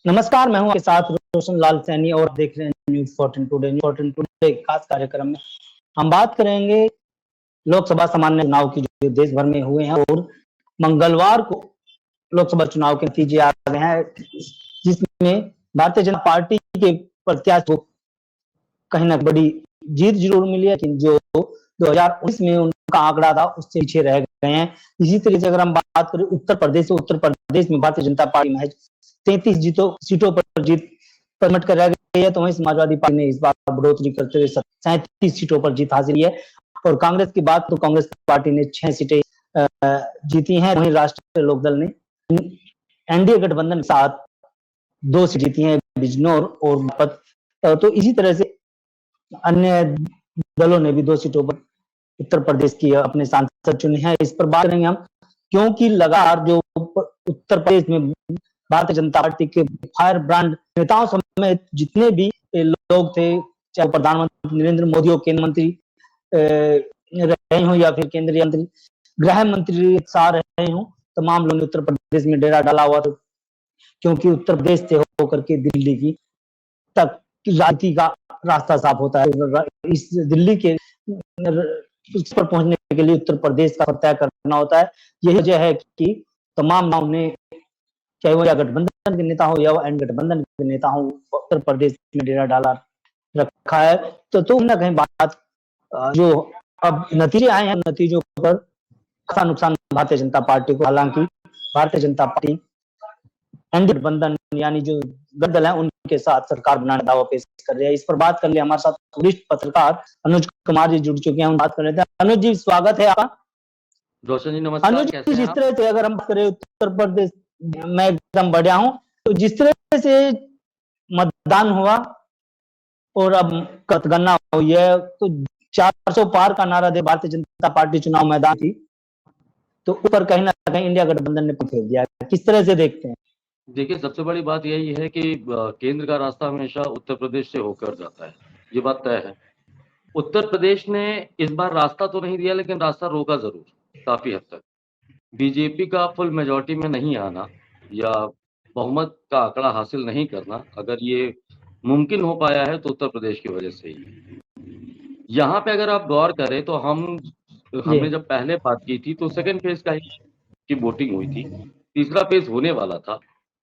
नमस्कार, मैं हूं आपके साथ रोशन लाल सैनी और आप देख रहे हैं न्यूज़ 14 टुडे। न्यूज़ 14 टुडे खास कार्यक्रम में हम बात करेंगे लोकसभा सामान्य चुनाव की जो देश भर में हुए हैं और मंगलवार को लोकसभा चुनाव के नतीजे आ गए हैं, जिसमें भारतीय जनता पार्टी के प्रत्याशी को कहीं ना बड़ी जीत जरूर मिली है, लेकिन जो 2019 में उनका आंकड़ा था उससे पीछे रह गए हैं। इसी तरीके से अगर हम बात करें उत्तर प्रदेश में भारतीय जनता पार्टी महज 33 सीटों पर जीत परमट कर रह गई है, तो वहीं समाजवादी पार्टी ने इस बार बढ़ोतरी करते हुए 37 सीटों पर जीत हासिल की है। और कांग्रेस की बात तो कांग्रेस पार्टी ने 6 सीटें जीती हैं। वहीं राष्ट्रीय लोकदल ने एनडीए गठबंधन के साथ 2 सीट जीती हैं, बिजनौर और बागपत। तो इसी तरह से अन्य दलों ने भी 2 सीटों पर उत्तर प्रदेश की अपने सांसद चुने हैं। इस पर बात करेंगे हम, क्योंकि लगातार जो उत्तर प्रदेश में भारतीय जनता पार्टी के फायर ब्रांड नेताओं समेत जितने भी लोग थे, चाहे प्रधानमंत्री नरेंद्र मोदी हो, केंद्रीय मंत्री रहे हों या फिर केंद्रीय मंत्री गृह मंत्री शाह रहे हों, तमाम लोगों ने उत्तर प्रदेश में डेरा डाला हुआ था, क्योंकि उत्तर प्रदेश से होकर के दिल्ली की तक राजनीति का रास्ता साफ होता है। इस दिल्ली के उस पर पहुंचने के लिए उत्तर प्रदेश का तय करना होता है। यही वजह है कि तमाम नाम ने, चाहे वो या गठबंधन के नेता हो या वो एन गठबंधन के नेता हो, उत्तर प्रदेश में डेरा डाला रखा है। तो ना कहीं बात जो अब नतीजे आए हैं, नतीजों पर खासा नुकसान भारतीय जनता पार्टी को, हालांकि भारतीय जनता पार्टी एनडीए गठबंधन यानी जो दल है उनके साथ सरकार बनाने दावा पेश कर रहे हैं। इस पर बात कर लिए हमारे साथ वरिष्ठ पत्रकार अनुज कुमार जी जुड़ चुके हैं। हम बात कर रहे थे। अनुज जी, स्वागत है आपका। रोशन जी नमस्कार, अनुज कैसे जी, हैं जिस आप? तरह से अगर हम बात करें उत्तर प्रदेश में एकदम बढ़िया हूँ, तो जिस तरह से मतदान हुआ और अब मतगणना हुई है, तो 400 पार का नारा दे भारतीय जनता पार्टी चुनाव मैदान थी, तो ऊपर कहीं ना कहीं इंडिया गठबंधन ने फेर दिया। किस तरह से देखते हैं? देखिए, सबसे बड़ी बात यही है कि केंद्र का रास्ता हमेशा उत्तर प्रदेश से होकर जाता है, ये बात तय है। उत्तर प्रदेश ने इस बार रास्ता तो नहीं दिया, लेकिन रास्ता रोका जरूर काफी हद तक। बीजेपी का फुल मेजॉरिटी में नहीं आना या बहुमत का आंकड़ा हासिल नहीं करना, अगर ये मुमकिन हो पाया है तो उत्तर प्रदेश की वजह से ही। यहाँ पे अगर आप गौर करें तो हमने जब पहले बात की थी तो सेकेंड फेज की वोटिंग हुई थी, तीसरा फेज होने वाला था।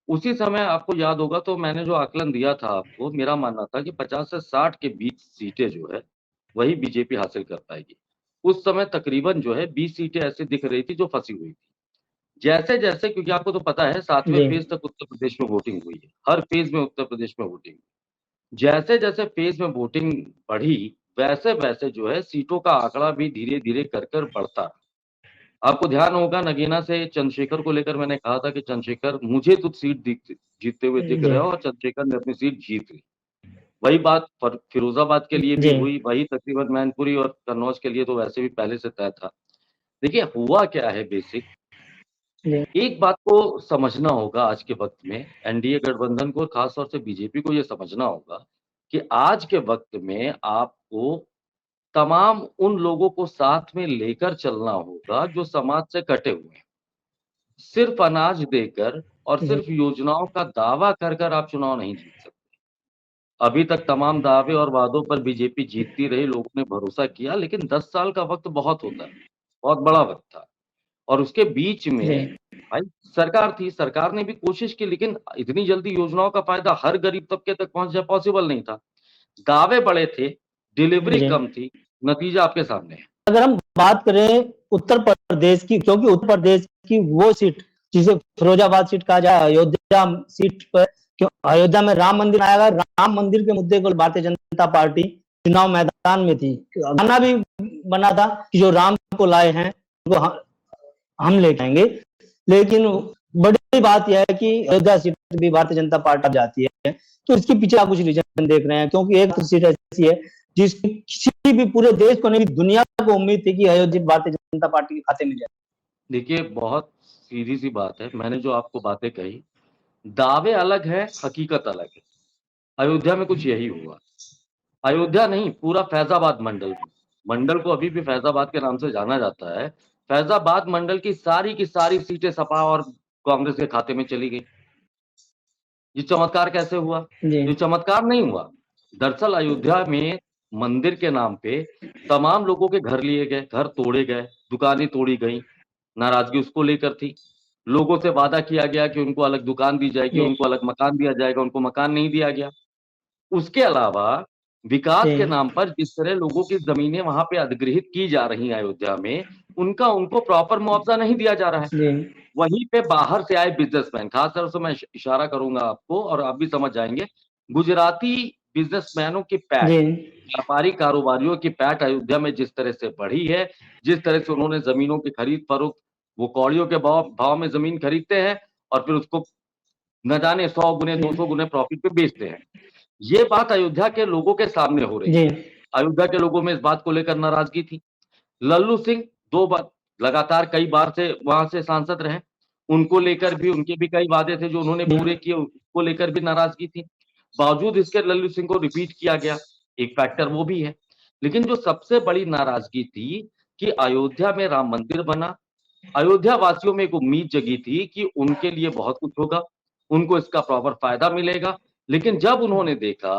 उसी समय आपको याद होगा तो मैंने जो आकलन दिया था आपको, मेरा मानना था कि 50 से 60 के बीच सीटें जो है वही बीजेपी हासिल कर पाएगी। उस समय तकरीबन जो है 20 सीटें ऐसी दिख रही थी जो फंसी हुई थी। जैसे जैसे, क्योंकि आपको तो पता है 7वें फेज तक उत्तर प्रदेश में वोटिंग हुई है, हर फेज में उत्तर प्रदेश में वोटिंग। जैसे जैसे फेज में वोटिंग बढ़ी, वैसे वैसे जो है सीटों का आंकड़ा भी धीरे धीरे कर बढ़ता। आपको ध्यान होगा नगीना से चंद्रशेखर को लेकर मैंने कहा था कि चंद्रशेखर मुझे तो सीट जीतते हुए दिख रहे हो, और चंद्रशेखर ने अपनी सीट जीत ली। वही बात फिरोजाबाद के लिए भी हुई, वही तकरीबन मैनपुरी और कन्नौज के लिए तो वैसे भी पहले से तय था। देखिए हुआ क्या है, बेसिक एक बात को समझना होगा आज के वक्त में, एनडीए गठबंधन को, खासतौर से बीजेपी को, यह समझना होगा कि आज के वक्त में आपको तमाम उन लोगों को साथ में लेकर चलना होगा जो समाज से कटे हुए हैं। सिर्फ अनाज देकर और सिर्फ योजनाओं का दावा कर आप चुनाव नहीं जीत सकते। अभी तक तमाम दावे और वादों पर बीजेपी जीतती रही, लोगों ने भरोसा किया, लेकिन 10 साल का वक्त बहुत होता है, बहुत बड़ा वक्त था। और उसके बीच में भाई सरकार थी, सरकार ने भी कोशिश की, लेकिन इतनी जल्दी योजनाओं का फायदा हर गरीब तबके तक पहुंच जाए पॉसिबल नहीं था। दावे बड़े थे, डिलीवरी कम थी, नतीजा आपके सामने है। अगर हम बात करें उत्तर प्रदेश की, क्योंकि उत्तर प्रदेश की वो सीट जिसे फिरोजाबाद सीट कहा जाए, अयोध्या सीट पर, क्यों अयोध्या में राम मंदिर आएगा, राम मंदिर के मुद्दे को भारतीय जनता पार्टी चुनाव मैदान में थी। गाना भी बना था कि जो राम को लाए हैं वो हम लेके आएंगे। लेकिन बड़ी बात यह है कि अयोध्या सीट भी भारतीय जनता पार्टी जाती है, तो इसके पीछे आप कुछ रीजन देख रहे हैं? क्योंकि एक तो सीट ऐसी है जिसकी किसी भी पूरे देश को नहीं, दुनिया को उम्मीद थी कि अयोध्या भारतीय जनता पार्टी के खाते में जाए। देखिए, बहुत सीधी सी बात है, मैंने जो आपको बातें कही, दावे अलग है, हकीकत अलग है। अयोध्या में कुछ यही हुआ। अयोध्या नहीं, पूरा फैजाबाद मंडल को अभी भी फैजाबाद के नाम से जाना जाता है। फैजाबाद मंडल की सारी सीटें सपा और कांग्रेस के खाते में चली गई। ये चमत्कार कैसे हुआ? जी ये चमत्कार नहीं हुआ। दरअसल अयोध्या में मंदिर के नाम पे तमाम लोगों के घर लिए गए, घर तोड़े गए, दुकानें तोड़ी गईं, नाराज़गी उसको लेकर थी। लोगों से वादा किया गया कि उनको अलग दुकान दी जाएगी, जी उनको अलग मकान दिया जाएगा, उनको मकान नहीं दिया गया। उसके अलावा विकास के जी नाम पर जिस तरह लोगों की ज़मीनें वहाँ पे अधिग्रहित की जा रही हैं अयोध्या में, उनका उनको प्रॉपर मुआवज़ा नहीं दिया जा रहा है। जी वहीं पे बाहर से आए बिज़नेसमैन, खास तौर से मैं इशारा करूँगा आपको और आप भी समझ जाएँगे, गुजराती बिज़नेसमैनों की पैठ, जी व्यापारी कारोबारियों की पैठ अयोध्या में जिस तरह से बढ़ी है, जिस तरह से उन्होंने ज़मीनों की खरीद-फरोख्त, वो कौड़ियों के भाव में ज़मीन खरीदते हैं और फिर उसको न जाने 100 गुने, जी 200 गुने प्रॉफ़िट पे बेचते हैं। ये बात अयोध्या के लोगों के सामने हो रही जी है। अयोध्या के लोगों में इस बात को लेकर नाराज़गी थी। लल्लू सिंह 2 बार लगातार कई बार से वहाँ से सांसद रहे। उनको लेकर भी उनके भी कई वादे थे जो उन्होंने पूरे किए, उसको लेकर भी नाराज़गी थी। बावजूद इसके लल्लू सिंह को रिपीट किया गया, एक फैक्टर वो भी है। लेकिन जो सबसे बड़ी नाराज़गी थी कि अयोध्या में राम मंदिर बना, अयोध्या वासियों में एक उम्मीद जगी थी कि उनके लिए बहुत कुछ होगा, उनको इसका प्रॉपर फ़ायदा मिलेगा। लेकिन जब उन्होंने देखा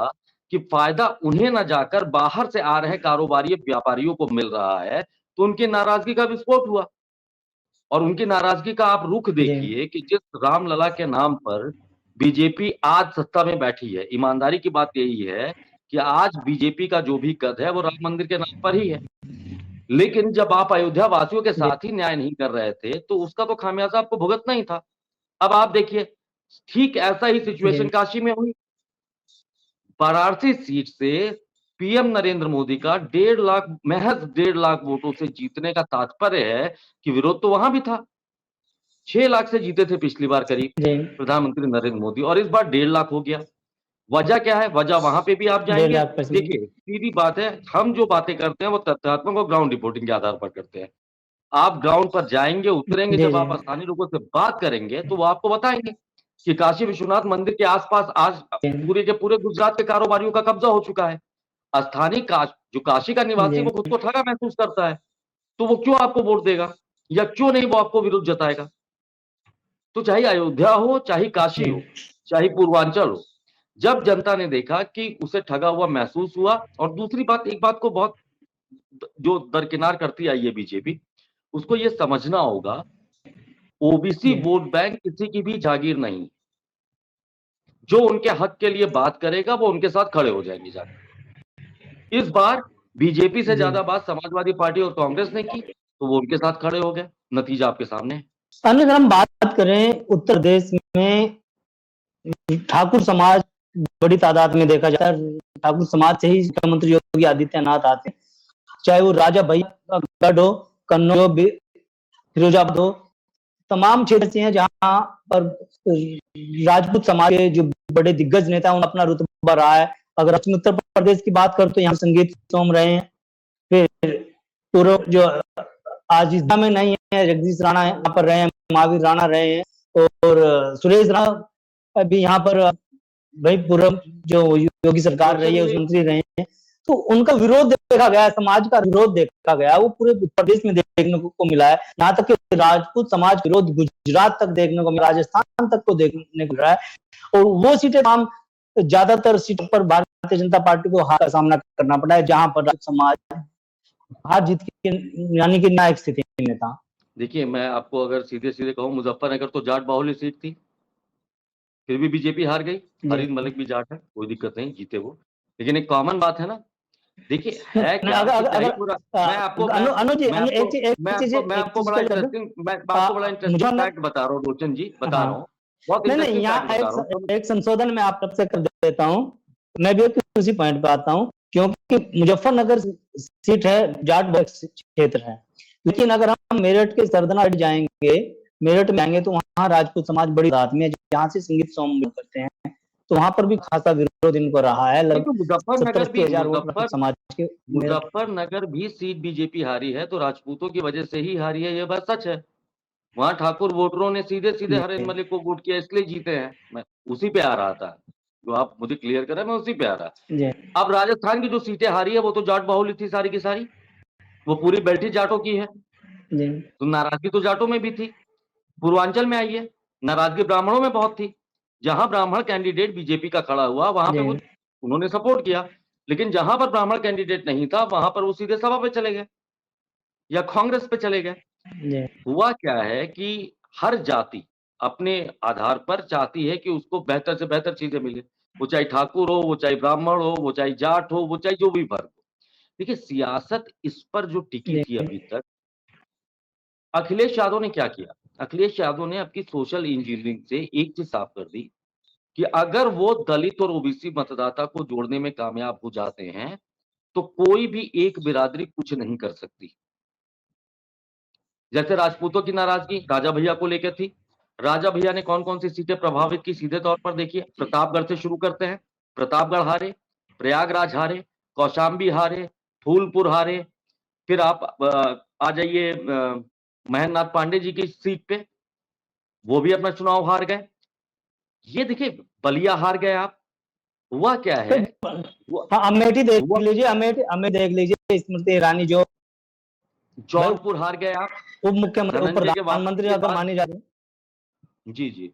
कि फ़ायदा उन्हें ना जाकर बाहर से आ रहे कारोबारी व्यापारियों को मिल रहा है, तो उनकी नाराज़गी का विस्फोट हुआ। और उनकी नाराज़गी का आप रुख जी देखिए कि जिस रामलला के नाम पर बीजेपी आज सत्ता में बैठी है, ईमानदारी की बात यही है कि आज बीजेपी का जो भी कद है, वो राम मंदिर के नाम पर ही है। लेकिन जब आप अयोध्या वासियों के जी साथ ही न्याय नहीं कर रहे थे, तो उसका तो खामियाज़ा आपको भुगतना ही था। अब आप देखिए, ठीक ऐसा ही सिचुएशन जी काशी में हुई। वाराणसी सीट से पीएम नरेंद्र मोदी का 1.5 लाख महज़ 1.5 लाख वोटों से जीतने का तात्पर्य है कि विरोध तो वहाँ भी था। 6 लाख से जीते थे पिछली बार करीब जी प्रधानमंत्री नरेंद्र मोदी और इस बार 1.5 लाख हो गया। वजह क्या है? वजह वहाँ पे भी आप 1.5 जाएँगे, लाख % देखिए सीधी बात है, हम जो बातें करते हैं वो तथ्यात्मक और ग्राउंड रिपोर्टिंग के आधार पर करते हैं। आप ग्राउंड पर जाएँगे, उतरेंगे, जी जब जी आप स्थानीय लोगों से बात करेंगे, तो वो आपको बताएँगे कि काशी विश्वनाथ मंदिर के आस-पास आज पूरे के पूरे गुजरात के कारोबारियों का कब्ज़ा हो चुका है। स्थानीय जो काशी का निवासी जी वो खुद को ठगा महसूस करता है, तो वो क्यों आपको वोट देगा या क्यों नहीं वो आपको विरोध जताएगा? तो चाहे अयोध्या हो, चाहे काशी जी हो, चाहे पूर्वांचल हो, जब जनता ने देखा कि उसे ठगा हुआ महसूस हुआ और दूसरी बात एक बात को बहुत जो दरकिनार करती आई है बीजेपी, उसको ये समझना होगा, ओबीसी जी वोट बैंक किसी की भी जागीर नहीं। जो उनके हक के लिए बात करेगा, वो उनके साथ खड़े हो जाएंगे जाके। इस बार बीजेपी से जी ज्यादा बात समाजवादी पार्टी और कांग्रेस ने की, तो वो उनके साथ खड़े हो गए। नतीजा आपके सामने है। अगर हम बात करें उत्तर प्रदेश में ठाकुर समाज बड़ी तादाद में देखा जाता है। ठाकुर समाज से ही मुख्यमंत्री योगी आदित्यनाथ आते हैं, चाहे वो राजा भैया गढ़ हो, कन्नौज हो, फिरोजाबाद हो, तमाम क्षेत्र ऐसे हैं जहाँ पर राजपूत समाज के जो बड़े दिग्गज नेता हैं, उन्हें अपना रुतबा रहा है। अगर पश्चिमी उत्तर प्रदेश की बात करें तो यहाँ संगीत सोम रहे हैं, फिर पूर्व जो आज इस में नहीं है, जगदीश राणा यहाँ पर रहे हैं, महावीर राणा रहे हैं और सुरेश राणा अभी यहाँ पर भाई पूर्व जो योगी सरकार रही है, उस मंत्री रहे हैं, तो उनका विरोध देखा गया है, समाज का विरोध देखा गया है, वो पूरे प्रदेश में देखने को मिला है। यहाँ तक कि राजपूत समाज विरोध गुजरात तक देखने को मिला, राजस्थान तक को देखने को मिल रहा है और वो सीटें हम ज्यादातर सीटों पर भारतीय जनता पार्टी को हार का सामना करना पड़ा है, जहां पर समाज हार जीत की यानी कि न्यायिक स्थिति में था। देखिए, मैं आपको अगर सीधे-सीधे कहूँ, मुज़फ्फरनगर तो जाट बाहुल्य सीट थी, फिर भी बीजेपी हार गई। जी फरीद मलिक भी जाट है, कोई दिक्कत नहीं, जीते वो। लेकिन एक कॉमन बात है ना, देखिए है नहीं, क्या अगर कि अगर चाहे अगर पूरा अनु जी मैं एक आपको चीज बड़ा कर दो। इंटरेस्टिंग मैं आपको बड़ा मुझे इंटरेस्टिंग फैक्ट बता रहा हूँ रोचन जी, बता हाँ रहा हूँ। बहुत नहीं नहीं, इंटरेस्टिंग फैक्ट यहाँ बता रहा हूँ। एक संशोधन मैं आप सबसे कर देता हूँ। मैं भी उसी पॉइंट पे आता हूँ, क्योंकि मुजफ्फरनगर सीट है, जाट बहुल क्षेत्र है, लेकिन अगर हम मेरठ के सरदना जाएंगे, मेरठ में आएंगे तो वहाँ राजपूत समाज बड़ी तादाद में है, जहाँ से संगीत सोम करते हैं, तो वहां पर भी खासा विरोध इनको रहा है। नहीं तो लगभग 70-80 हजार वोट राजपूत समाज के मेरठ। मुजफ्फरनगर भी सीट बीजेपी हारी है तो राजपूतों की वजह से ही हारी है, ये बात सच है। वहां ठाकुर वोटरों ने सीधे-सीधे जी हरेन मलिक को वोट किया, इसलिए जीते हैं। मैं उसी पे आ रहा था, जो आप मुझे क्लियर करें, मैं उसी पे आ रहा। जी अब राजस्थान की जो सीटें हारी है वो तो जाट बाहुल्य थी सारी की सारी, वो पूरी बैठी जाटों की है, जी तो नाराजगी तो जाटों में भी थी। पूर्वांचल में आई है, नाराजगी ब्राह्मणों में बहुत थी। जहां ब्राह्मण कैंडिडेट बीजेपी का खड़ा हुआ वहां पे वो जी उन्होंने सपोर्ट किया, लेकिन जहां पर ब्राह्मण कैंडिडेट नहीं था वहां पर वो सीधे सपा पे चले गए या कांग्रेस पे चले गए। जी हुआ क्या है कि हर जाति अपने आधार पर चाहती है कि उसको बेहतर से बेहतर चीजें मिले, वो चाहे ठाकुर हो, वो चाहे ब्राह्मण हो, वो चाहे जाट हो, वो चाहे जो भी वर्ग हो। देखिए सियासत इस पर जो टिकी जी थी अभी तक, अखिलेश यादव ने क्या किया? अखिलेश यादव ने आपकी सोशल इंजीनियरिंग से एक चीज साफ कर दी कि अगर वो दलित और ओबीसी मतदाता को जोड़ने में कामयाब हो जाते हैं, तो कोई भी एक बिरादरी कुछ नहीं कर सकती। जैसे राजपूतों की नाराजगी राजा भैया को लेकर थी। राजा भैया ने कौन-कौन सी सीटें प्रभावित की सीधे तौर पर देखिए, प्रतापगढ़ से शुरू करते हैं। प्रतापगढ़ हारे, प्रयागराज हारे, कौशाम्बी हारे, फूलपुर हारे, फिर आप आ जाइए महेंद्र नाथ पांडे जी की सीट पे, वो भी अपना चुनाव हार गए। ये देखिए बलिया हार गए आप। हुआ क्या है? हुआ हाँ, अमेठी देख हुआ लीजिए, अमेठी देख लीजिए, स्मृति ईरानी जो जौनपुर हार गए आप, उप मुख्यमंत्री, उप धनंजय के वापसी प्रधानमंत्री के अगर बाद। मानी जाती है, जी, जी।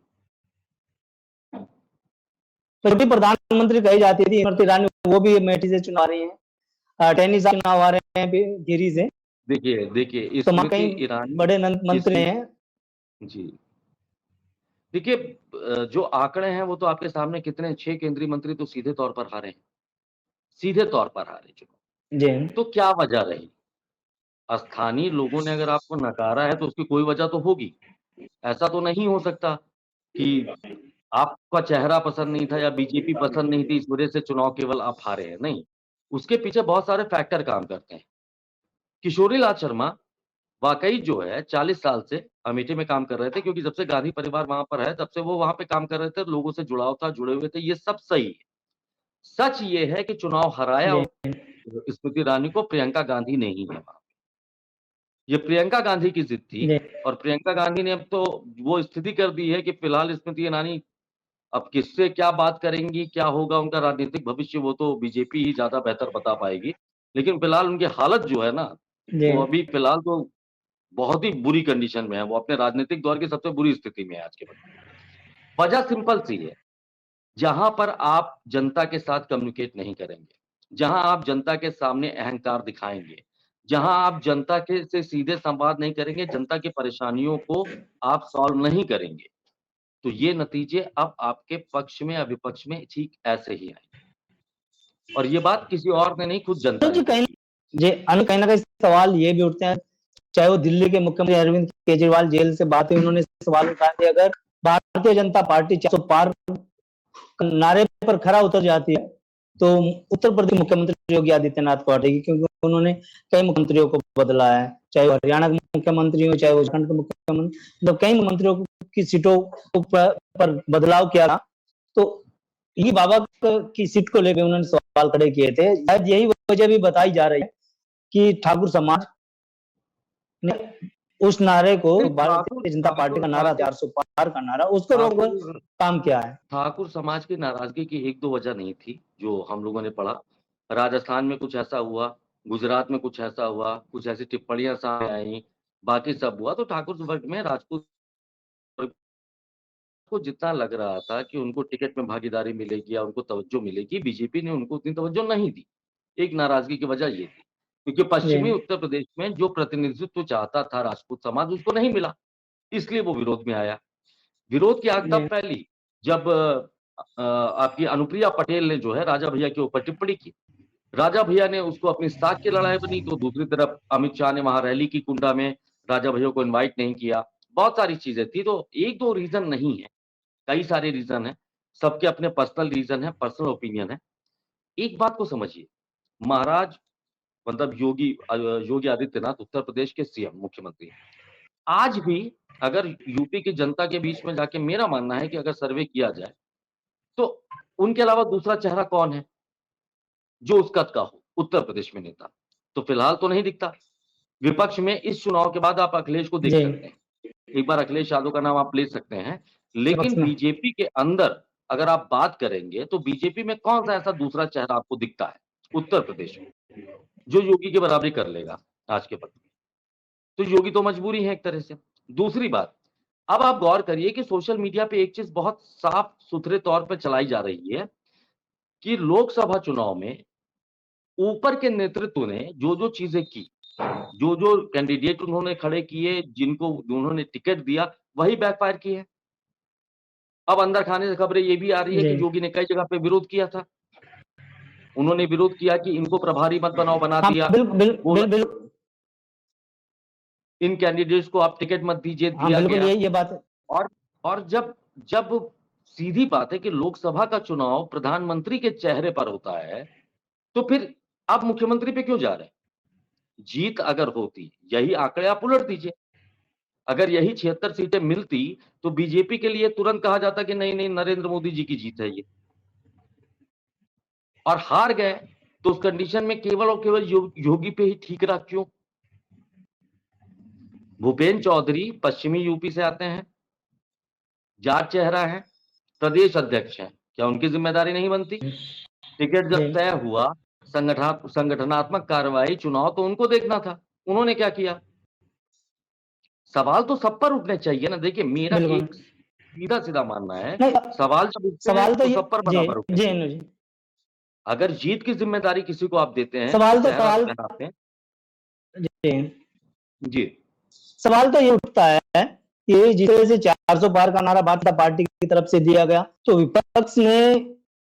तो भी प्रधानमंत्री कही जाती थी स्मृति ईरानी, वो भी अमेठी से चुना रही है। टेनिस से चुनाव आ रहे हैं गिरी से, देखिए तो वहाँ स्मृति कई ईरानी बड़े मंत्री इसी हैं। जी। देखिए जो आंकड़े हैं वो तो आपके सामने कितने 6 केंद्रीय मंत्री तो सीधे तौर पर हारे हैं, सीधे तौर पर हारे चुनाव। जी तो क्या वजह रही? स्थानीय लोगों ने अगर आपको नकारा है तो उसकी कोई वजह तो होगी। ऐसा तो नहीं हो सकता कि आपका चेहरा पसंद नहीं था या बीजेपी पसंद नहीं थी इस वजह से चुनाव केवल आप हारे हैं, नहीं। उसके पीछे बहुत सारे फैक्टर काम करते हैं। किशोरी लाल शर्मा वाक़ई जो है 40 साल से अमेठी में काम कर रहे थे क्योंकि जब से गांधी परिवार वहाँ पर है, तब से वो वहाँ पे काम कर रहे थे, लोगों से जुड़ाव था, जुड़े हुए थे, ये सब सही है। सच ये है कि चुनाव हराया जी स्मृति ईरानी को प्रियंका गांधी ने ही है वहाँ। ये प्रियंका गांधी की ज़िद थी जी और प्रियंका गांधी ने अब तो वो स्थिति कर दी है कि फिलहाल स्मृति ईरानी अब किससे क्या बात करेंगी, क्या होगा उनका राजनीतिक भविष्य वो तो बीजेपी ही ज़्यादा बेहतर बता पाएगी। लेकिन फिलहाल उनकी हालत जो है ना, जी वो अभी फिलहाल तो बहुत ही बुरी कंडीशन में है, वो अपने राजनीतिक दौर की सबसे बुरी स्थिति में है आज के वक़्त। वजह सिंपल सी है, जहाँ पर आप जनता के साथ कम्युनिकेट नहीं करेंगे, जहाँ आप जनता के सामने अहंकार दिखाएँगे, जहाँ आप जनता के से सीधे संवाद नहीं करेंगे, जनता की परेशानियों को आप सॉल्व नहीं करेंगे, तो ये नतीजे अब आपके पक्ष में या विपक्ष में ठीक ऐसे ही आएँगे। और ये बात किसी और ने नहीं, खुद जनता तो ने जी कही। कहीं ना कहीं सवाल ये भी उठते हैं, चाहे वो दिल्ली के मुख्यमंत्री अरविंद केजरीवाल जेल से बात हुई, उन्होंने सवाल उठाया कि अगर भारतीय जनता पार्टी 400 पार नारे पर खरा उतर जाती है, तो उत्तर प्रदेश मुख्यमंत्री योगी आदित्यनाथ को हटेगी, क्योंकि उन्होंने कई मुख्यमंत्रियों को बदला है, चाहे वो हरियाणा के मुख्यमंत्री हो, चाहे वो झारखंड के मुख्यमंत्री, मतलब कई मंत्रियों की सीटों पर बदलाव किया था। तो ये बाबा की सीट को लेकर उन्होंने सवाल खड़े किए थे। शायद यही वजह भी बताई जा रही है कि ठाकुर समाज ने उस नारे को, नहीं, भारतीय जनता पार्टी का नारा, 400 पार का नारा, उसको रोककर ठाकुर काम किया है। ठाकुर समाज की नाराजगी की 1-2 वजह नहीं थी, जो हम लोगों ने पढ़ा। राजस्थान में कुछ ऐसा हुआ, गुजरात में कुछ ऐसा हुआ, कुछ ऐसी टिप्पणियाँ सामने आईं, बाकी सब हुआ। तो ठाकुर वर्ग में राजपूत वर्ग को जितना लग रहा था कि उनको टिकट में भागीदारी मिलेगी या उनको तवज्जो मिलेगी, बीजेपी ने उनको उतनी तवज्जो नहीं दी। एक नाराजगी की वजह ये थी, क्योंकि जी पश्चिमी उत्तर प्रदेश में जो प्रतिनिधित्व चाहता था राजपूत समाज, उसको नहीं मिला, इसलिए वो विरोध में आया। विरोध की आग तब जी फैली जब आपकी अनुप्रिया पटेल ने जो है राजा भैया के ऊपर टिप्पणी की। राजा भैया ने उसको अपनी साख की लड़ाई बनी, तो दूसरी तरफ अमित शाह ने वहां रैली की कुंडा में, राजा भैया को इनवाइट नहीं किया। बहुत सारी चीजें थी, तो एक दो रीजन नहीं है, कई सारे रीजन है, सबके अपने पर्सनल रीजन है, पर्सनल ओपिनियन है। एक बात को समझिए, महाराज मतलब योगी आदित्यनाथ उत्तर प्रदेश के सीएम मुख्यमंत्री हैं। आज भी अगर यूपी की जनता के बीच में जाके, मेरा मानना है कि अगर सर्वे किया जाए, तो उनके अलावा दूसरा चेहरा कौन है जो उस कद का हो उत्तर प्रदेश में नेता? तो फिलहाल तो नहीं दिखता। विपक्ष में इस चुनाव के बाद आप अखिलेश को देख जी सकते हैं। एक बार अखिलेश यादव का नाम आप ले सकते हैं, विपक्ष लेकिन में बीजेपी के अंदर अगर आप बात करेंगे तो बीजेपी में कौन-सा ऐसा दूसरा चेहरा आपको दिखता है उत्तर प्रदेश में, जो योगी की बराबरी कर लेगा आज के वक़्त में? तो योगी तो मजबूरी है एक तरह से। दूसरी बात, अब आप गौर करिए कि सोशल मीडिया पे एक चीज बहुत साफ सुथरे तौर पे चलाई जा रही है कि लोकसभा चुनाव में ऊपर के नेतृत्व ने जो चीजें की, जो कैंडिडेट उन्होंने खड़े किए, जिनको उन्होंने टिकट दिया, वही बैकफायर किए हैं। अब अंदर खाने से खबरें ये भी आ रही है कि जी योगी ने कई जगह पे विरोध किया था। उन्होंने विरोध किया कि इनको प्रभारी मत बनाओ, बना हाँ दिया। बोला बिल्कुल इन कैंडिडेट्स को आप टिकट मत दीजिए, हाँ दिया बिल्कुल गया। ये बात है। और और जब जब सीधी बात है कि लोकसभा का चुनाव प्रधानमंत्री के चेहरे पर होता है, तो फिर आप मुख्यमंत्री पे क्यों जा रहे हैं? जीत अगर होती, यही आंकड़े आप उलट दीजिए। अगर यही 76 सीटें मिलती, तो बीजेपी के लिए तुरंत कहा जाता कि नहीं, नहीं नरेंद्र मोदी जी की जीत है ये। और हार गए, तो उस कंडीशन में केवल और केवल योगी पे ही ठीक रहा क्यों? भूपेन्द्र चौधरी पश्चिमी यूपी से आते हैं, जाट चेहरा है, प्रदेश अध्यक्ष हैं, क्या उनकी जिम्मेदारी नहीं बनती? टिकट जब जी तय हुआ, संगठनात्मक कार्रवाई, चुनाव तो उनको देखना था। उन्होंने क्या किया? सवाल तो सब पर उठने चाहिए ना। देखिए, मेरा बिल्कुल एक सीधा-सीधा मानना है, नहीं सवाल जब उठते हैं सवाल तो तो ये सब पर जी बराबर उठने जी चाहिए। अनु जी अगर जीत की जिम्मेदारी किसी को आप देते हैं, सवाल तो चेहरा सवाल पहनाते हैं। जी जी, सवाल तो ये उठता है कि जिस तरह से 400 पार का नारा भारतीय जनता पार्टी की तरफ से दिया गया, तो विपक्ष ने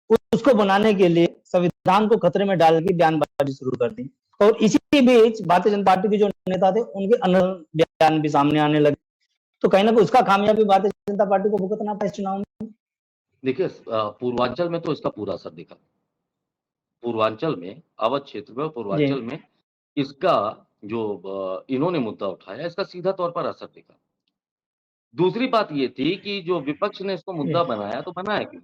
उसको बनाने के लिए संविधान को खतरे में डाल के बयानबाजी शुरू कर दी। और इसी बीच भारतीय जनता पार्टी के जो नेता थे, उनके अन्य बयान भी सामने आने लगे। तो कहीं ना कहीं उसका खामियाजा भी भारतीय जनता पार्टी को भुगतना पड़ा इस चुनाव में। देखिए पूर्वांचल में तो इसका पूरा असर दिखा। पूर्वांचल में, अवध क्षेत्र में और जी पूर्वांचल में इसका जो इन्होंने मुद्दा उठाया, इसका सीधा तौर पर असर दिखा। दूसरी बात ये थी कि जो विपक्ष ने इसको जी मुद्दा बनाया, तो बनाया क्यों?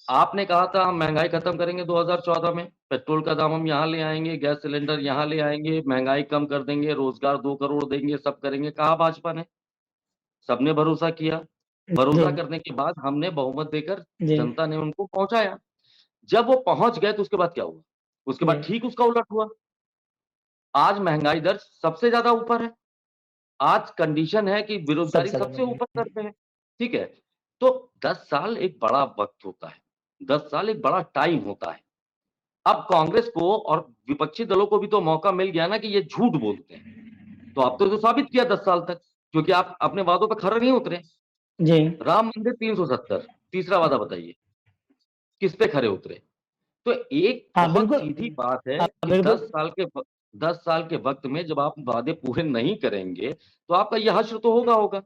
आपने कहा था हम महँगाई खत्म करेंगे 2014 में, पेट्रोल का दाम हम यहाँ ले आएँगे, गैस सिलेंडर यहाँ ले आएँगे, महँगाई कम कर देंगे, रोज़गार 2 करोड़ देंगे, सब करेंगे। कहा भाजपा ने? सबने भरोसा किया। जी भरोसा करने के बाद हमने बहुमत देकर जी जनता ने उनको पहुँचाया। जब वो पहुँच गए तो उसके बाद क्या हुआ? उसके जी बाद ठीक उसका उलट हुआ। आज महँगाई दर सबसे ज़्यादा ऊपर है। आज कंडीशन है कि बेरोज़गारी सबसे सबसे ऊपर ज्यादा दर पे है। ठीक है? तो 10 साल एक बड़ा वक़्त होता है। 10 साल एक बड़ा टाइम होता है। अब कांग्रेस को और विपक्षी दलों को भी तो मौका मिल गया ना कि ये झूठ बोलते हैं। तो आप तो साबित किया 10 साल तक, क्योंकि आप अपने वादों पे खरे नहीं उतरे। जी राम मंदिर 370 तीसरा वादा बताइए, किस पे खरे उतरे? तो एक हाँ बहुत बिल्कुल सीधी बात है हाँ कि बिल्कुल 10 साल के वक़्त में जब आप वादे पूरे नहीं करेंगे, तो आपका ये हश्र तो होगा।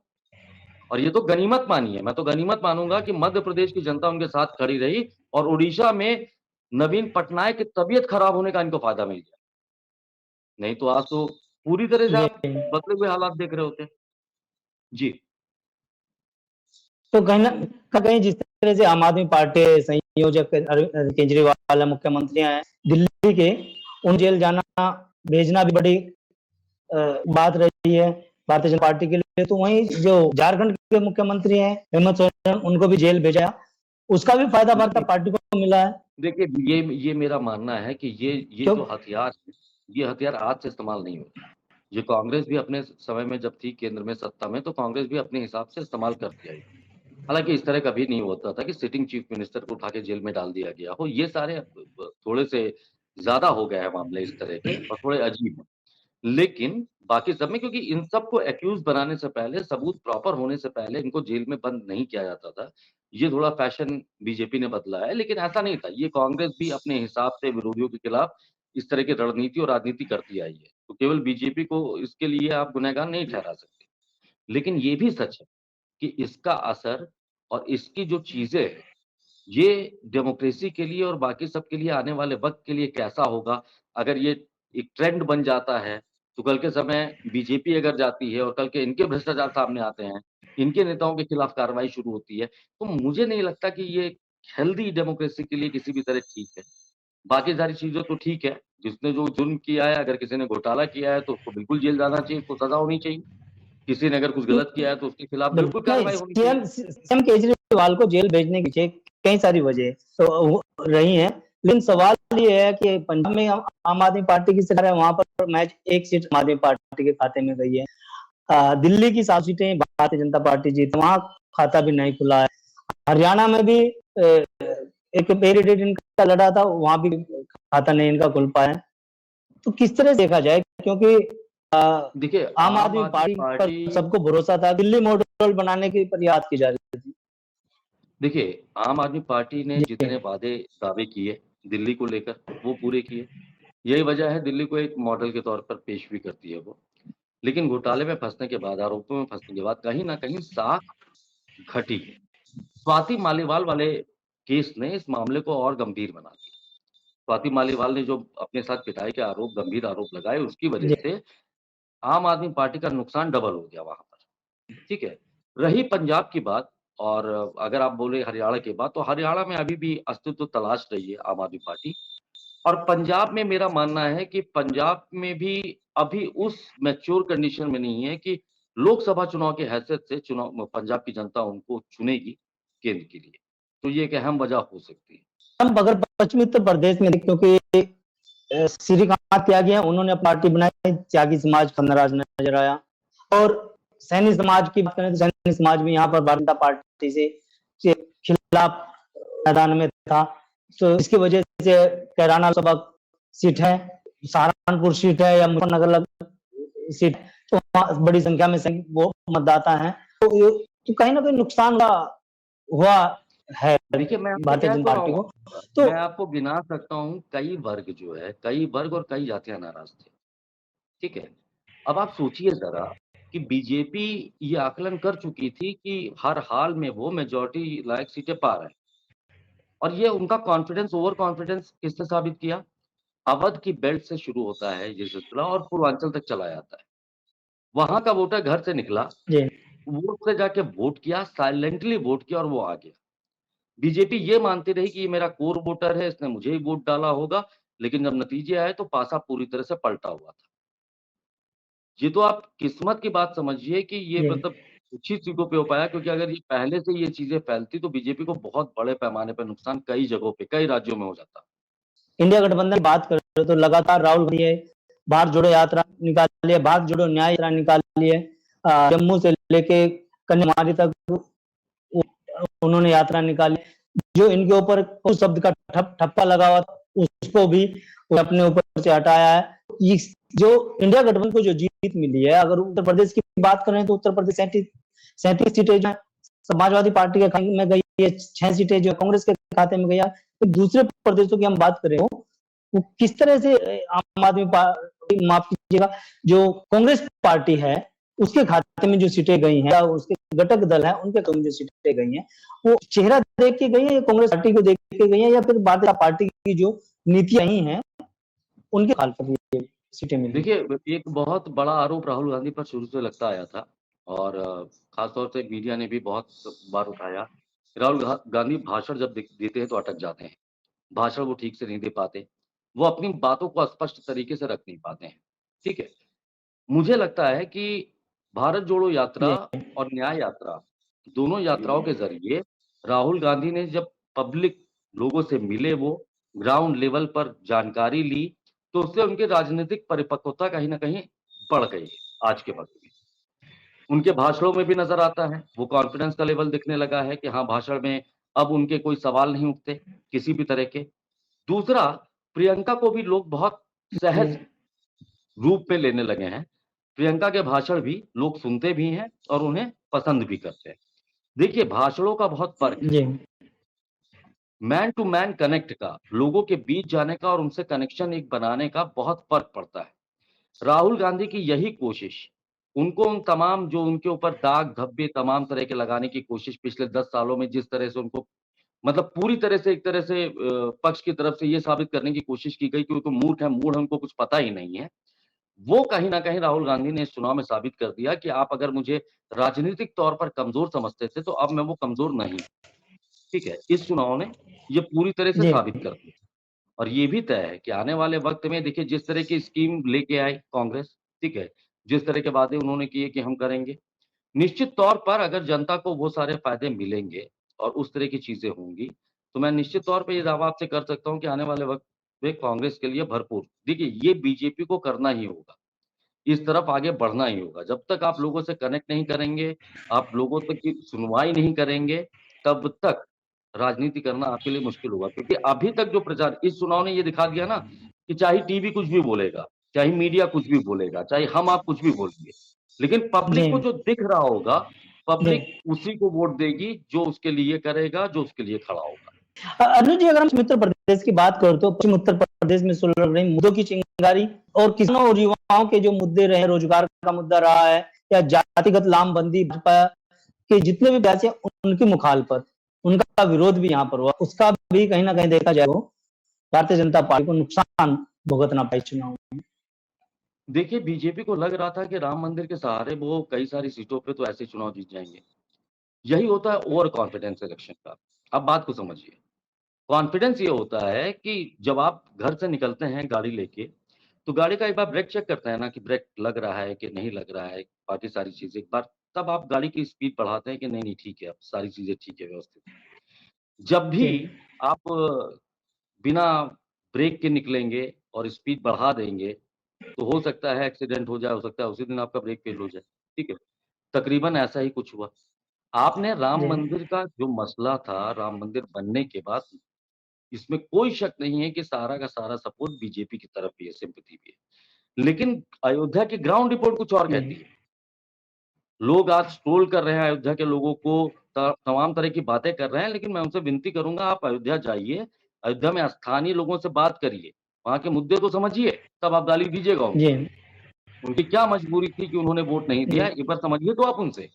और ये तो गनीमत मानिए, मैं तो गनीमत मानूँगा कि मध्य प्रदेश की जनता उनके साथ खड़ी रही और ओडिशा में नवीन पटनायक की तबीयत खराब होने का इनको फ़ायदा मिल गया। नहीं तो आज तो पूरी तरह से जी आप बदले हुए हालात देख रहे होते। जी, तो कहीं जिस तरह से आम आदमी पार्टी संयोजक केजरीवाल मुख्यमंत्री हैं दिल्ली के, उन जेल जाना भेजना भी बड़ी बात रही है भारतीय जनता पार्टी के लिए। तो वहीं जो झारखंड के मुख्यमंत्री हैं हेमंत सोरेन, उनको भी जेल भेजा, उसका भी फायदा भारतीय देखिए पार्टी को मिला है। देखिए ये मेरा मानना है कि ये क्यों जो हथियार है, ये हथियार आज से इस्तेमाल नहीं होते। ये कांग्रेस भी अपने समय में जब थी केंद्र में सत्ता में, तो कांग्रेस भी अपने हिसाब से इस्तेमाल करती आई। हालाँकि इस तरह कभी नहीं होता था कि सिटिंग चीफ मिनिस्टर को उठा के जेल में डाल दिया गया हो। ये सारे थोड़े से ज़्यादा हो गए हैं मामले इस तरह के और थोड़े अजीब हैं। लेकिन बाकी सब में, क्योंकि इन सबको एक्यूज़ बनाने से पहले, सबूत प्रॉपर होने से पहले इनको जेल में बंद नहीं किया जाता था। ये थोड़ा फैशन बीजेपी ने बदला है, लेकिन ऐसा नहीं था। ये कांग्रेस भी अपने हिसाब से विरोधियों के खिलाफ इस तरह की रणनीति और राजनीति करती आई है। तो केवल बीजेपी को इसके लिए आप गुनहगार नहीं ठहरा सकते। लेकिन ये भी सच है कि इसका असर और इसकी जो चीज़ें हैं, ये डेमोक्रेसी के लिए और बाकी सब के लिए आने वाले वक़्त के लिए कैसा होगा? अगर ये एक ट्रेंड बन जाता है, तो कल के समय बीजेपी अगर जाती है और कल के इनके भ्रष्टाचार सामने आते हैं, इनके नेताओं के खिलाफ कार्रवाई शुरू होती है, तो मुझे नहीं लगता कि ये हेल्दी डेमोक्रेसी के लिए किसी भी तरह ठीक है। बाकी सारी चीज़ें तो ठीक है, जिसने जो जुर्म किया है, अगर किसी ने घोटाला किया है, तो उसको बिल्कुल जेल जाना चाहिए, उसको सज़ा होनी चाहिए। किसी ने अगर कुछ गलत किया है, तो उसके खिलाफ बिल्कुल बिल्कुल नहीं, कार्रवाई होनी चाहिए। सीएम केजरीवाल को जेल भेजने के पीछे कई सारी वजह तो वो रही हैं, लेकिन सवाल ये है कि पंजाब में आम आदमी पार्टी की सरकार है, वहां पर मैच एक सीट आम आदमी पार्टी के खाते में गई है। दिल्ली की 7 सीटें भारतीय जनता पार्टी जीती, वहां खाता भी नहीं खुला है। हरियाणा में भी एक पेरिडेट इनका लड़ा था, वहां भी खाता नहीं इनका खुल पाया। तो किस तरह से देखा जाए, क्योंकि देखिए आम आम आदमी आदमी पार्टी पर पार्टी सबको भरोसा था, दिल्ली मॉडल बनाने की पर याद की जा रही थी। देखिए आम आदमी पार्टी ने जी जितने वादे दावे किए दिल्ली को लेकर वो पूरे किए। यही वजह है दिल्ली को एक मॉडल के तौर पर पेश भी करती है वो। लेकिन घोटाले में फँसने के बाद, आरोपों में फँसने के बाद कहीं न कहीं साख घटी है। स्वाति मालीवाल वाले केस ने इस मामले को और गंभीर बना दिया। स्वाति मालीवाल ने जो अपने साथ पिटाई के आरोप, गंभीर आरोप लगाए, उसकी वजह जी से आम आदमी पार्टी का नुकसान डबल हो गया वहाँ पर, ठीक है? रही पंजाब की बात और अगर आप बोले हरियाणा की बात, तो हरियाणा में अभी भी अस्तित्व तलाश रही है आम आदमी पार्टी और पंजाब में मेरा मानना है कि पंजाब में भी अभी उस मैच्योर कंडीशन में नहीं है कि लोकसभा चुनाव की हैसियत से चुनाव पंजाब की जनता उनको चुनेगी केंद्र के लिए। तो ये एक अहम वजह हो सकती है। हम अगर पश्चिमी उत्तर प्रदेश में, क्योंकि श्रीकांत त्यागी हैं, उन्होंने पार्टी बनाई, त्यागी समाज खंडराज नजर आया। और सैनी समाज की बात करें तो सैनी समाज भी यहाँ पर भारतीय जनता पार्टी से खिलाफ मैदान में था। तो इसकी वजह से कैराना लोकसभा सीट है, सहारनपुर सीट है या मुजफ्फरनगर सीट, तो वहाँ बड़ी संख्या में वो मतदाता हैं। तो कहीं ना कहीं नुकसान हुआ है देखिए, मैं आपको भारतीय कह जनता तो रहा पार्टी हूँ, को। तो मैं आपको गिना सकता हूँ कई वर्ग जो है, कई वर्ग और कई जातियाँ नाराज़ थे, ठीक है? अब आप सोचिए ज़रा कि बीजेपी ये आकलन कर चुकी थी कि हर हाल में वो मेजॉरिटी लायक सीटें पा रहे हैं और ये उनका कॉन्फिडेंस, ओवर कॉन्फिडेंस किसने साबित किया? अवध की बेल्ट से शुरू होता है ये सिलसिला और पूर्वांचल तक चला जाता है। वहाँ का वोटर घर से निकला, जी वोट से जाके वोट किया, साइलेंटली वोट किया और वो आ गया। बीजेपी ये मानती रही कि ये मेरा कोर वोटर है, इसने मुझे ही वोट डाला होगा, लेकिन जब नतीजे आए तो पासा पूरी तरह से पलटा हुआ था। ये तो आप किस्मत की बात समझिए कि ये जी मतलब कुछ ही चीज़ों पे हो पाया क्योंकि अगर ये पहले से ये चीज़ें फैलती तो बीजेपी को बहुत बड़े पैमाने पे नुकसान कई जगहों पे, कई राज्यों में हो जाता। इंडिया गठबंधन की बात करें तो लगातार राहुल गांधी है, भारत जोड़ो यात्रा निकाली है, भारत जोड़ो न्याय यात्रा निकाली है, जम्मू से लेके कन्याकुमारी तक उन्होंने यात्रा निकाली। जो इनके ऊपर उस शब्द का ठप्पा लगा हुआ था, उसको भी अपने ऊपर से हटाया है। जो इंडिया गठबंधन को जो जीत मिली है, अगर उत्तर प्रदेश की बात करें तो उत्तर प्रदेश 37 सीटें जो समाजवादी पार्टी के खाते में गई है, 6 सीटें जो कांग्रेस के खाते में गई है। तो दूसरे प्रदेशों की हम बात करें वो किस तरह से आम आदमी पार्टी, माफ कीजिएगा, जो कांग्रेस पार्टी है उसके खाते में जो सीटें गई हैं, उसके घटक दल है उनके खाते में जो सीटें गई हैं, वो चेहरा देख के गई है या कांग्रेस पार्टी को देख के गई है या फिर भारतीय जनता पार्टी की जो नीतियां ही हैं उनके खाल पर ये सीटें मिली। देखिए, एक बहुत बड़ा आरोप राहुल गांधी पर शुरू से लगता आया था और खास तौर से मीडिया ने भी बहुत बार उठाया। राहुल गांधी भाषण जब देते हैं तो अटक जाते हैं। भाषण वो ठीक से नहीं दे पाते। वो अपनी बातों को स्पष्ट तरीके से रख नहीं पाते हैं। ठीक है? मुझे लगता है कि भारत जोड़ो यात्रा जी और न्याय यात्रा, दोनों यात्राओं के ज़रिए राहुल गांधी ने जब पब्लिक लोगों से मिले वो, ग्राउंड लेवल पर जानकारी ली, तो उससे उनकी राजनीतिक परिपक्वता कहीं न कहीं बढ़ गई है आज के वक़्त में। उनके भाषणों में भी नज़र आता है, वो कॉन्फिडेंस का लेवल दिखने लगा है कि हाँ, भाषण में अब उनके कोई सवाल नहीं उठते, किसी भी तरह के। दूसरा, प्रियंका को भी लोग बहुत जी सहज रूप में लेने लगे हैं। प्रियंका के भाषण भी लोग सुनते भी हैं और उन्हें पसंद भी करते हैं। देखिए, भाषणों का बहुत फ़र्क है। जी मैन टू मैन कनेक्ट का, लोगों के बीच जाने का और उनसे कनेक्शन एक बनाने का बहुत फ़र्क पड़ता है। राहुल गांधी की यही कोशिश, उनको उन तमाम जो उनके ऊपर दाग धब्बे तमाम तरह के लगाने की कोशिश पिछले 10 सालों में जिस तरह से उनको मतलब पूरी तरह से एक तरह से पक्ष की तरफ से ये साबित करने की कोशिश की गई कि वो तो मूर्ख है, मूढ़ है, उनको कुछ पता ही नहीं है। वो कहीं न कहीं राहुल गांधी ने इस चुनाव में साबित कर दिया कि आप अगर मुझे राजनीतिक तौर पर कमज़ोर समझते थे, तो अब मैं वो कमज़ोर नहीं, ठीक है? इस चुनाव ने ये पूरी तरह से जी साबित कर दिया और ये भी तय है कि आने वाले वक़्त में देखिए जिस तरह की स्कीम लेके आई कांग्रेस, ठीक है? जिस तरह के वादे उन्होंने किए कि हम करेंगे, निश्चित तौर पर अगर जनता को वो सारे फ़ायदे मिलेंगे और उस तरह की चीज़ें होंगी, तो मैं निश्चित तौर पे ये दावा आपसे कर सकता हूँ कि आने वाले वक़्त में कांग्रेस के लिए भरपूर देखिए, ये बीजेपी को करना ही होगा। इस तरफ आगे बढ़ना ही होगा। जब तक आप लोगों से कनेक्ट नहीं करेंगे, आप लोगों तक की सुनवाई नहीं करेंगे, तब तक राजनीति करना आपके लिए मुश्किल होगा। क्योंकि अभी तक जो प्रचार इस चुनाव ने ये दिखा दिया ना कि चाहे टीवी कुछ भी बोलेगा, चाहे मीडिया कुछ भी बोलेगा, चाहे हम आप कुछ भी बोलेंगे, लेकिन जी पब्लिक को जो दिख रहा होगा, जी पब्लिक उसी को वोट देगी जो उसके लिए करेगा, जो उसके लिए खड़ा होगा। अनुज जी, अगर हम उत्तर प्रदेश की बात करें तो पश्चिम उत्तर प्रदेश में सुलग रही मुद्दों की चिंगारी और किसानों और युवाओं के जो मुद्दे रहे, रोजगार का मुद्दा रहा है या जातिगत लामबंदी, भाजपा के जितने भी प्रयास हैं उनकी मुखालफत, उनका विरोध भी यहाँ पर हुआ, उसका भी कहीं ना कहीं देखा जाए वो भारतीय जनता पार्टी को नुकसान भुगतना पाई चुनाव में। देखिए, बीजेपी को लग रहा था कि राम मंदिर के सहारे वो कई सारी सीटों पे तो ऐसे चुनाव जीत जाएंगे। यही होता है ओवर कॉन्फिडेंस इलेक्शन का। अब बात को समझिए, कॉन्फिडेंस ये होता है कि जब आप घर से निकलते हैं गाड़ी लेके, तो गाड़ी का एक बार ब्रेक चेक करते हैं ना कि ब्रेक लग रहा है कि नहीं लग रहा है, बाकी सारी चीजें एक बार, तब आप गाड़ी की स्पीड बढ़ाते हैं कि नहीं नहीं ठीक है, अब सारी चीजें ठीक है, व्यवस्थित। जब भी जी आप बिना ब्रेक के निकलेंगे और स्पीड बढ़ा देंगे, तो हो सकता है एक्सीडेंट हो जाए, हो सकता है उसी दिन आपका ब्रेक फेल हो जाए, ठीक है? तकरीबन ऐसा ही कुछ हुआ। आपने राम जी मंदिर का जो मसला था, राम मंदिर बनने के बाद, इसमें कोई शक नहीं है कि सारा का सारा सपोर्ट बीजेपी की तरफ भी है, सिंपैथी भी है। लेकिन अयोध्या की ग्राउंड रिपोर्ट कुछ और जी कहती है। लोग आज ट्रोल कर रहे हैं अयोध्या के लोगों को, तमाम तरह की बातें कर रहे हैं, लेकिन मैं उनसे विनती करूँगा आप अयोध्या जाइए, अयोध्या में स्थानीय लोगों से बात करिए, वहाँ के मुद्दे तो समझिए, तब आप गाली दीजिएगा जी उनको। उनकी क्या मजबूरी थी कि उन्होंने वोट नहीं दिया, जी एक बार समझिए तो आप उनसे।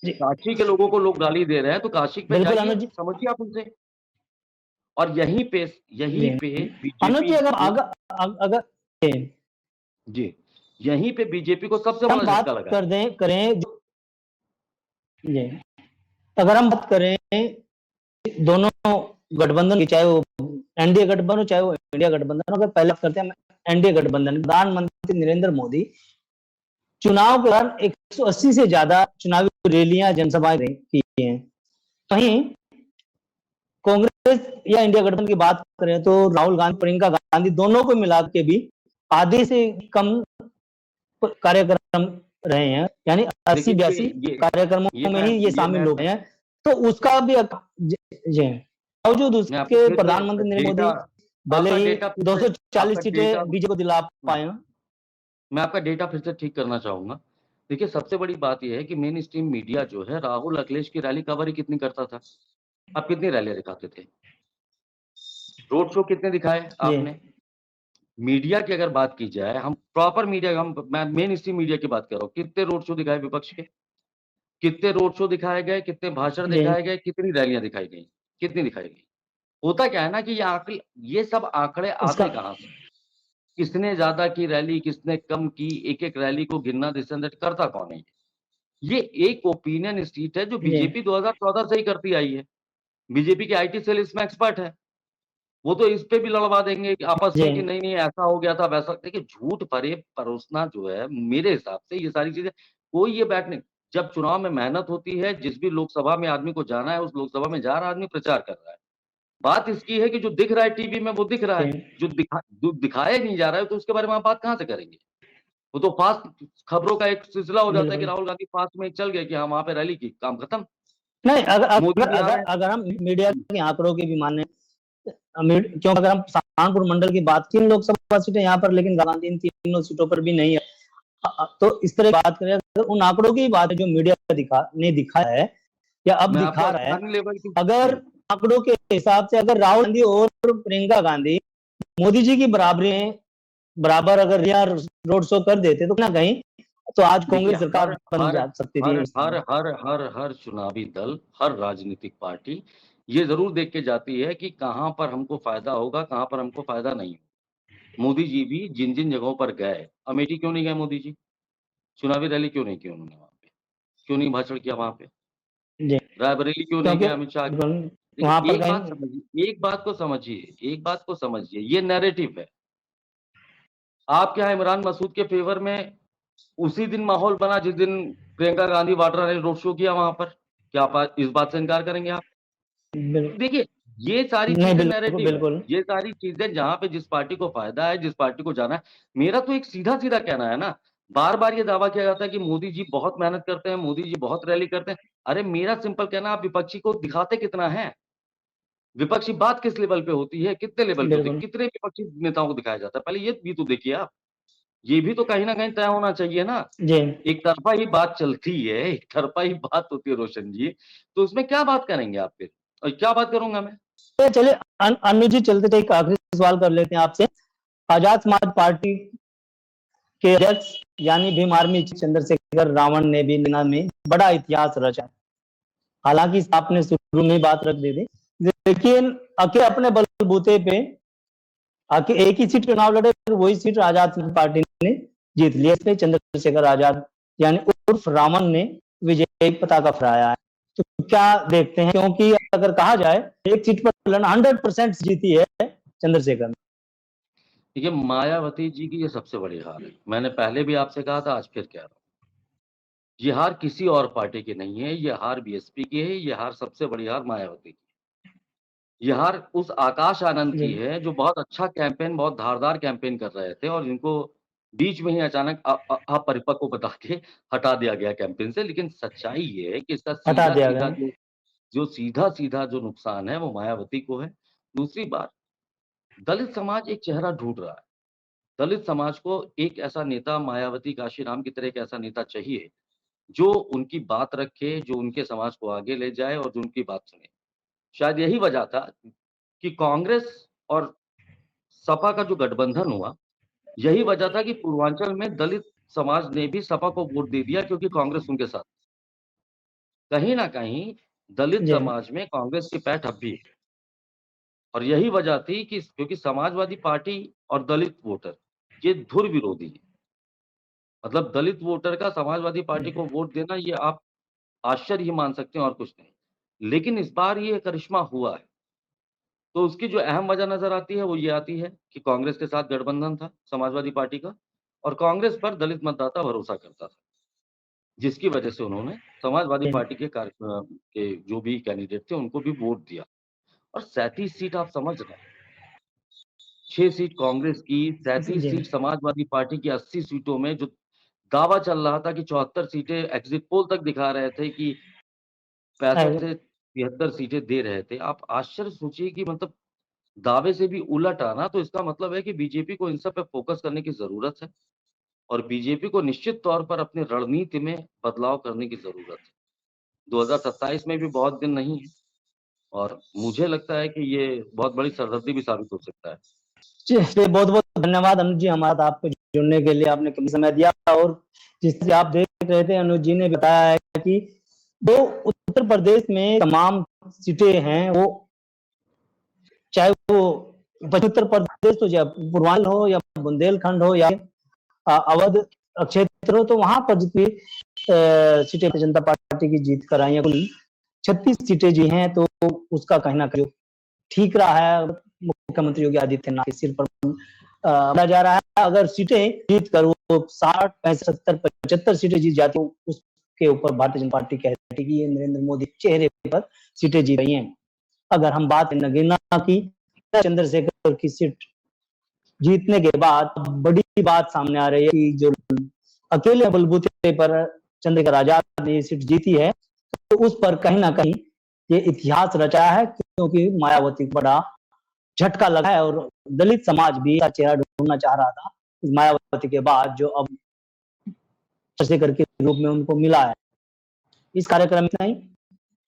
जी काशी के लोगों को लोग गाली दे रहे हैं, तो काशी पे बिल्कुल जाइए, अनुज जी। समझिए आप उनसे। और जी यहीं पे अनुज बीजेपी जी, अगर को, अगर जी, जी, यहीं पे बीजेपी को सबसे हम बड़ा झटका बात लगा है। कर दें करें जी, अगर हम बात करें दोनों गठबंधन की, चाहे वो एनडीए गठबंधन हो चाहे वो इंडिया गठबंधन, अगर पहले बात करते हैं एनडीए गठबंधन, प्रधानमंत्री नरेंद्र मोदी चुनाव के दौरान 180 से ज्यादा चुनावी रैलियां जनसभाएं की हैं। वहीं कांग्रेस या इंडिया गठबंधन की बात करें तो राहुल गांधी, प्रियंका गांधी दोनों को मिला के भी आधे से कम कार्यक्रम रहे हैं, यानी अस्सी देखिए बयासी कार्यक्रमों में ही ये शामिल हो गए हैं। तो उसका भी बावजूद मैं आपको उसके फिर प्रधानमंत्री नरेंद्र डेटा, मोदी भले आपका ही डेटा फिर से, 240 आपका डेटा, सीटें बीजेपी को दिला पाए हैं। मैं आपका डेटा फिर से ठीक करना चाहूंगा। देखिए, सबसे बड़ी बात यह है कि मेन स्ट्रीम मीडिया जो है राहुल अखिलेश की रैली कवर ही कितनी करता था। आप कितनी रैलियां दिखाते थे, रोड शो कितने दिखाए जी आपने? मीडिया की अगर बात की जाए, हम प्रॉपर मीडिया, हम मैं मेन स्ट्रीम मीडिया की बात कर रहा हूँ, कितने रोड शो दिखाए विपक्ष के, कितने रोड शो दिखाए गए, कितने भाषण जी दिखाए गए, कितनी रैलियां दिखाई गई, कितनी दिखाई गई? होता क्या है ना कि ये सब आंकड़े उसका आते कहाँ से? किसने ज्यादा की रैली, किसने कम की, एक-एक रैली को गिनना डिसंदट करता कौन है ये? ये एक ओपिनियन स्ट्रीट है जो जी बीजेपी 2014 से ही करती आई है। बीजेपी की आईटी सेल इसमें एक्सपर्ट है। वो तो इस पे भी लड़वा देंगे कि आपस जी में कि नहीं, नहीं ऐसा हो गया था, वैसा। देखिए, झूठ फरेब परोसना जो है, मेरे हिसाब से ये सारी चीज़ें, कोई ये बैठने, जब चुनाव में मेहनत होती है, जिस भी लोकसभा में आदमी को जाना है, उस लोकसभा में जा रहा आदमी प्रचार कर रहा है। बात इसकी है कि जो दिख रहा है टीवी में वो दिख रहा है, जी जो दिखाया नहीं जा रहा है तो उसके बारे में आप बात कहाँ से करेंगे? वो तो फास्ट खबरों का एक सिलसिला हो जाता है कि बिल्कुल राहुल गांधी फास्ट में चल गए कि हाँ, वहाँ पे रैली की, काम खत्म। नहीं, अगर मोदी अगर जी आ अगर रहे अगर हम मीडिया हैं। के आंकड़ों की भी माने, क्योंकि अगर हम सहारनपुर मंडल की बात, 3 लोकसभा सीटें यहाँ पर, लेकिन गांधी इन तीनों सीटों पर भी नहीं है। तो इस तरह बात करें, अगर उन आंकड़ों की बात है जो मीडिया ने दिखाया है या अब मैं दिखा आपको रहा है, स्थानीय लेवल की अगर आंकड़ों के हिसाब से अगर राहुल गांधी और प्रियंका गांधी मोदी जी की बराबरी बराबर अगर यहाँ रोड शो कर देते तो कहीं ना कहीं तो आज देखिए, कांग्रेस सरकार हर बन हर जा सकती हर थी इस हर समय। हर हर हर चुनावी दल, हर राजनीतिक पार्टी ये जरूर देख के जाती है कि कहाँ पर हमको फायदा होगा, कहाँ पर हमको फायदा नहीं होगा। मोदी जी भी जिन जिन जगहों पर गए, अमेठी क्यों नहीं गए मोदी जी? चुनावी रैली क्यों नहीं की उन्होंने वहां पे? क्यों नहीं भाषण किया वहां पे? जी रायबरेली क्यों नहीं क्योंकि गए अमित शाह? वहां देखिए, पर एक बात कहीं समझिए, एक बात को समझिए, एक बात को समझिए, ये नैरेटिव है। आपके यहाँ इमरान मसूद के फेवर में उसी दिन माहौल बना जिस दिन प्रियंका गांधी वाड्रा ने रोड शो किया वहां पर। क्या आप इस बात से इनकार करेंगे आप? देखिए, ये सारी नहीं, चीजें बिल्कुल नैरेटिव है। बिल्कुल ये सारी चीजें जहां पे जिस पार्टी को फायदा है, जिस पार्टी को जाना है। मेरा तो एक सीधा सीधा कहना है ना, बार बार ये दावा किया जाता है कि मोदी जी बहुत मेहनत करते हैं, मोदी जी बहुत रैली करते हैं। अरे मेरा सिंपल कहना, आप विपक्षी को दिखाते कितना है? विपक्षी बात किस लेवल पे होती है, कितने लेवल पे होती है, बिल्कुल। कितने विपक्षी नेताओं को दिखाया जाता है? पहले ये भी तो देखिए आप। ये भी तो कहीं न कहीं तय होना चाहिए ना। जी। एक तरफ़ा ही बात चलती है, एक तरफ़ा ही बात होती है रोशन जी, तो उसमें क्या बात करेंगे आप फिर? और क्या बात करूँगा मैं? तो चलिए अनुज जी चलते थे एक आखिरी सवाल कर लेते हैं आपसे। आजाद समाज पार्टी के अध्यक्ष यानी भीम आर्मी चंद्रशेखर रावण ने भी लेना में बड़ा इतिहास रचा। हालांकि आपने शुरू में बात रख दी थी, लेकिन अकेले अपने बलबूते पे आके एक ही सीट चुनाव लड़े, वही सीट आजाद समाज पार्टी ने जीत लिया। इसमें चंद्रशेखर आजाद यानी उर्फ रावण ने विजय पताका फहराया है। तो क्या देखते हैं, क्योंकि अगर कहा जाए एक सीट पर लड़ना 100% जीती है चंद्रशेखर ने। देखिए, मायावती जी की ये सबसे बड़ी हार है। मैंने पहले भी आपसे कहा था, आज फिर कह रहा हूँ। ये हार किसी और पार्टी की नहीं है, ये हार बीएसपी की है, ये हार सबसे बड़ी हार मायावती की। ये हार उस आकाश आनंद जी। की है, जो बहुत अच्छा कैंपेन, बहुत धारदार कैंपेन कर रहे थे और जिनको बीच में ही अचानक अपरिपक्व बता के हटा दिया गया कैंपेन से। लेकिन सच्चाई ये है कि इसका हटा दिया सीधा-सीधा गया। जो सीधा-सीधा जो नुकसान है, वो मायावती को है। दूसरी बात, दलित समाज एक चेहरा ढूँढ रहा है। दलित समाज को एक ऐसा नेता मायावती, काशीराम की तरह एक ऐसा नेता चाहिए, जो उनकी बात रखे, जो उनके समाज को आगे ले जाए और जो उनकी बात सुने। शायद यही वजह था कि कांग्रेस और सपा का जो गठबंधन हुआ, यही वजह था कि पूर्वांचल में दलित समाज ने भी सपा को वोट दे दिया क्योंकि कांग्रेस उनके साथ। कहीं न कहीं दलित जी। समाज में कांग्रेस की पैठ अब भी है और यही वजह थी कि क्योंकि समाजवादी पार्टी और दलित वोटर ये धुर विरोधी है। मतलब दलित वोटर का समाजवादी पार्टी को वोट देना ये आप आश्चर्य ही मान सकते हैं और कुछ नहीं। लेकिन इस बार ये करिश्मा हुआ है। तो उसकी जो अहम वजह नज़र आती है, वो ये आती है कि कांग्रेस के साथ गठबंधन था समाजवादी पार्टी का और कांग्रेस पर दलित मतदाता भरोसा करता था, जिसकी वजह से उन्होंने समाजवादी जी। पार्टी के के जो भी कैंडिडेट थे, उनको भी वोट दिया और 37 सीट आप समझ रहे हैं, 6 सीट कांग्रेस की, 37 जी। सीट समाजवादी पार्टी की 80 सीटों में जो दावा चल रहा था कि 74 सीटें एग्ज़िट पोल तक दिखा रहे थे कि 65 अ, से 73 सीटें दे रहे थे। आप आश्चर्य सोचिए कि मतलब दावे से भी उलट आना, तो इसका मतलब है कि बीजेपी को इन सब पे फ़ोकस करने की ज़रूरत है और बीजेपी को निश्चित तौर पर अपनी रणनीति में बदलाव करने की ज़रूरत है। 2027 में भी बहुत दिन नहीं है और मुझे लगता है कि ये बहुत बड़ी सरदर्दी भी साबित हो सकता है। चलिए बहुत-बहुत धन्यवाद अनुज जी, हमारे साथ आपको जुड़ने के लिए आपने कीमती समय दिया। और जिस तरह आप देख रहे थे, अनुज जी ने बताया है कि जो उत्तर प्रदेश में तमाम सीटें हैं, वो चाहे वो पश्चिमी उत्तर प्रदेश हो या पूर्वांचल हो या बुंदेलखंड हो या अवध क्षेत्र हो, तो वहाँ पर जितनी सीटें भारतीय जनता पार्टी की जीत कर आई हैं, कुल 36 सीटें जी हैं, तो उसका कहीं न कहीं ठीक रहा है। मुख्यमंत्री योगी आदित्यनाथ के सिर पर माना जा रहा है। अगर सीटें जीत कर वो 60, 65, 70, 75 सीटें जीत जाती तो उसके ऊपर भारतीय जनता पार्टी कहती कि ये नरेंद्र मोदी के चेहरे पर सीटें जीत रही हैं। अगर हम बात नगीना की, चंद्रशेखर की सीट जीतने के बाद बड़ी बात सामने आ रही है कि जो अकेले बलबूते पर चंद्रशेखर आजाद ने ये सीट जीती है, तो उस पर कहीं न कहीं ये इतिहास रचा है, क्योंकि मायावती को बड़ा झटका लगा है और दलित समाज भी इसका चेहरा ढूँढना चाह रहा था, इस मायावती के बाद जो अब चंद्रशेखर के रूप में उनको मिला है। इस कार्यक्रम में इतना ही।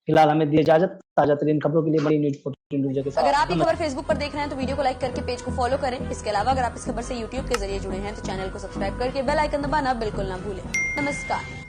फिलहाल हमें दी इजाजत। ताजा तरीन खबरों के लिए बड़ी न्यूज़ 14 न्यूज़ के साथ। अगर आप ये खबर फेसबुक पर देख रहे हैं तो वीडियो को लाइक करके पेज को फॉलो करें। इसके अलावा अगर आप इस खबर से यूट्यूब के जरिए जुड़े हैं तो चैनल को सब्सक्राइब करके बेल आइकन दबाना बिल्कुल ना भूलें। नमस्कार।